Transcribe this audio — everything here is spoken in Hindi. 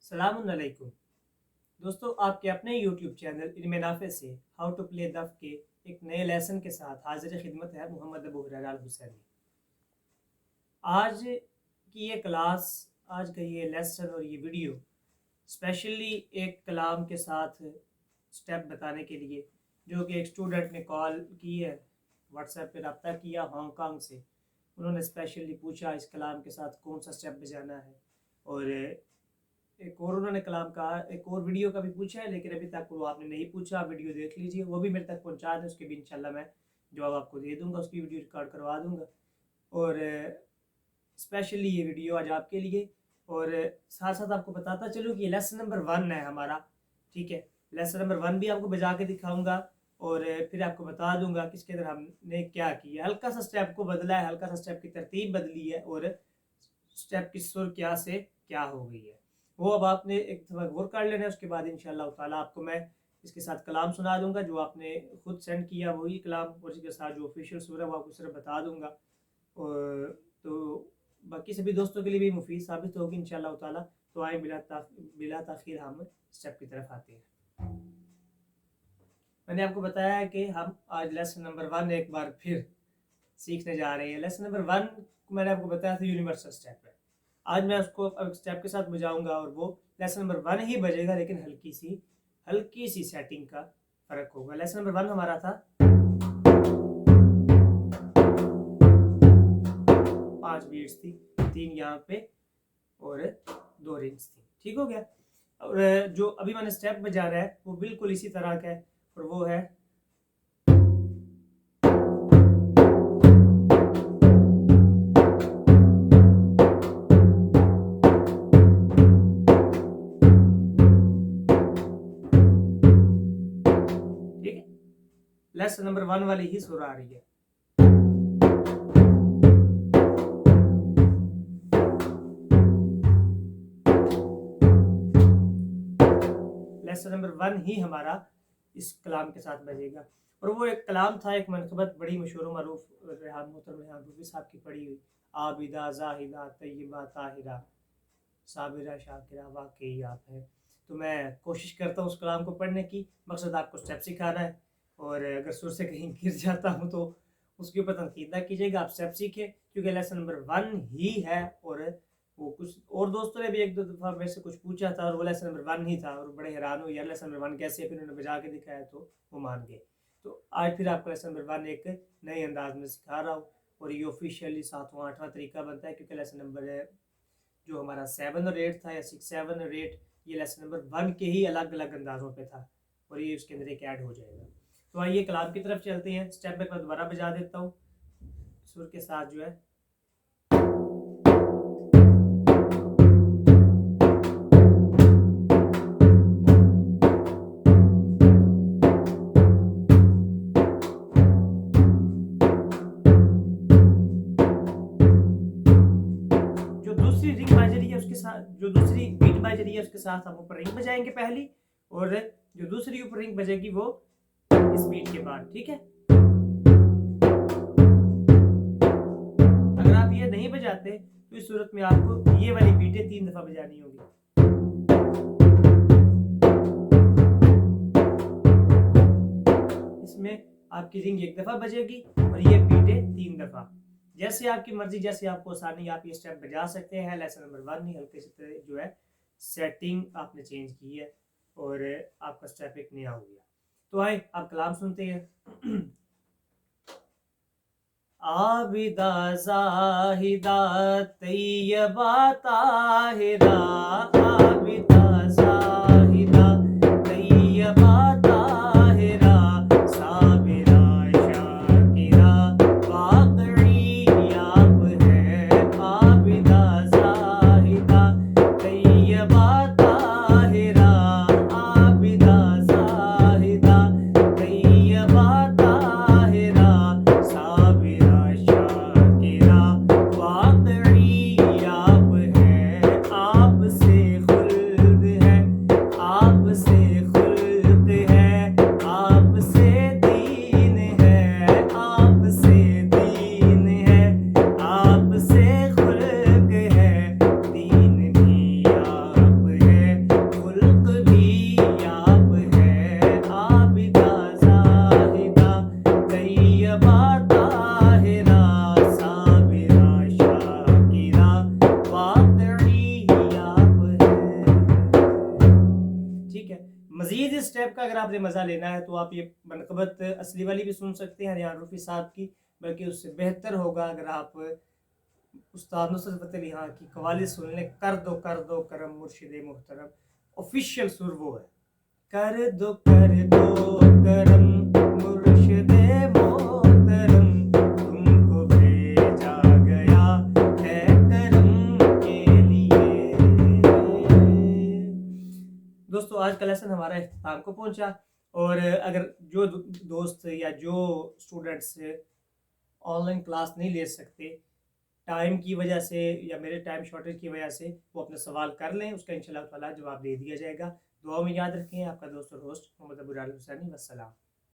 सलामुअलैकुम दोस्तों, आपके अपने YouTube चैनल इल्म नाफे से हाउ टू प्ले दफ के एक नए लेसन के साथ हाजिर खिदमत है मोहम्मद अबू हुरैरा अल हुसैनी। आज की ये क्लास, आज का ये लेसन और ये वीडियो स्पेशली एक कलाम के साथ स्टेप बताने के लिए, जो कि एक स्टूडेंट ने कॉल की है, व्हाट्सएप पे रब्ता किया हांगकांग से। उन्होंने स्पेशली पूछा इस कलाम के साथ कौन सा स्टेप बजाना है, और एक और उन्होंने कलाम का एक और वीडियो का भी पूछा है, लेकिन अभी तक वो आपने नहीं पूछा। वीडियो देख लीजिए, वो भी मेरे तक पहुंचा दें, उसके भी इंशाल्लाह मैं जवाब आपको दे दूंगा, उसकी वीडियो रिकॉर्ड करवा दूंगा। और स्पेशली ये वीडियो आज आपके लिए, और साथ साथ आपको बताता चलूँ कि ये लेसन नंबर 1 है हमारा, ठीक है। लेसन नंबर 1 भी आपको बजा के दिखाऊंगा, और फिर आपको बता दूंगा कि इसके अंदर हमने क्या किया। हल्का सा स्टेप को बदला है, हल्का सा स्टेप की तरतीब बदली है, और स्टेप की सुर क्या से क्या हो गई है, वो अब आपने एक दफ़ा गौर कर लेना है। उसके बाद इंशाअल्लाह ताला आपको मैं इसके साथ कलाम सुना दूंगा, जो आपने खुद सेंड किया वही कलाम, और इसके साथ जो ऑफिशियल सूर है वो आपको सिर्फ बता दूंगा। और तो बाकी सभी दोस्तों के लिए भी मुफीद साबित होगी इंशाअल्लाह ताला। तो आए बिला ताखीर हम स्टेप की तरफ आते हैं। मैंने आपको बताया है कि हम आज लेसन नंबर 1 एक बार फिर सीखने जा रहे हैं। लेसन नंबर 1 को मैंने आपको बताया था यूनिवर्सल स्टेप है। आज मैं उसको अब स्टेप के साथ बजाऊंगा, और वो लेसन नंबर 1 ही बजेगा, लेकिन हल्की सी सेटिंग का फर्क होगा। लेसन नंबर 1 हमारा था 5 बीट्स थी, 3 यहाँ पे और 2 रिंग्स थी, ठीक हो गया। और जो अभी मैंने स्टेप बजा रहा है वो बिल्कुल इसी तरह का है, और वो है लेसन नंबर 1 वाली ही सुर आ रही है। लेसन नंबर 1 ही हमारा इस कलाम के साथ बजेगा। और वो एक कलाम था, एक मनक़बत बड़ी मशहूर मरूफ रेहान रूफी साहब की पढ़ी हुई, आबिदा जाहिदा तय्यबा ताहिरा साबिरा शाकिरा वाकई आप है। तो मैं कोशिश करता हूँ उस कलाम को पढ़ने की, मकसद आपको स्टेप सिखाना है। और अगर सुर से कहीं गिर जाता हूँ तो उसके ऊपर तनकीद ना कीजिएगा, आप स्टेप सीखें, क्योंकि लेसन नंबर 1 ही है। और वो कुछ और दोस्तों ने भी एक दो दफ़ा मेरे से कुछ पूछा था, और वो लेसन नंबर 1 ही था, और बड़े हैरान हुए यार लेसन नंबर 1 कैसे, फिर उन्होंने बजा के दिखाया तो वो मान गए। तो आज फिर आपको लेसन नंबर 1 एक नए अंदाज में सिखा रहा हूँ, और ये ऑफिशियली 7वां 8वां तरीका बनता है, क्योंकि लेसन नंबर जो हमारा 7 और 8 था, या 6 7 और 8, ये लेसन नंबर 1 के ही अलग अलग अंदाज़ों पे था, और ये उसके अंदर एक ऐड हो जाएगा। तो आइए कलाम की तरफ चलते हैं। स्टेप मैं दोबारा बजा देता हूँ सुर के साथ, जो है जो दूसरी रिंग बज रही है उसके साथ, जो दूसरी बीट बज रही है उसके साथ हम ऊपर रिंग बजाएंगे पहली, और जो दूसरी ऊपर रिंग बजेगी वो इस बीट के बाद, ठीक है। अगर आप ये नहीं बजाते तो इस सूरत में आपको ये वाली बीटें 3 दफा बजानी होगी। इसमें आपकी रिंग 1 दफा बजेगी और ये बीटें 3 दफा। जैसे आपकी मर्जी, जैसे आपको आसानी, आप ये स्टेप बजा सकते हैं। लेसन नंबर 1 ही हल्के से जो है सेटिंग आपने चेंज की है, और आपका स्टेप एक नया हो गया। तो आए आप कलाम सुनते हैं। आबिदा जाहिदा तय्यबा ताहिरा, आबिदा जाहिदा तय्यबा ताहिरा साबिरा शाकिरा वाकई आप है। आबिदा जाहिदा तय्यबा ताहिरा, आबिदा जाहिदा तय्यबा ताहिरा साबिरा शाकिरा वाकई आप है। आपसे खुल्द है, आपसे खुल्क है, आपसे दीन है, आपसे दीन है, आपसे खुल्क है, दीन भी आप है। मज़ीद इस स्टेप का अगर आपने मज़ा लेना है तो आप ये मनक़बत असली वाली भी सुन सकते हैं रियान रूफ़ी साहब की, बल्कि उससे बेहतर होगा अगर आप उस्ताद नुसरत फ़तेह अली खां की कव्वाली सुन लें, कर दो करम मुर्शिद मोहतरम। ऑफिशियल सुर वो है, कर दो करम मुर्शिद मोहतरम, तुमको भेजा गया है करम के लिए। दोस्तों आज का लेसन हमारा इख्तिताम को पहुंचा, और अगर जो दोस्त या जो स्टूडेंट्स ऑनलाइन क्लास नहीं ले सकते टाइम की वजह से या मेरे टाइम शॉर्टेज की वजह से, वो अपने सवाल कर लें, उसका इंशाल्लाह ताला जवाब दे दिया जाएगा। दुआ में याद रखें। आपका दोस्त और होस्ट मोहम्मद अबू हुसैनी। वस्सलाम।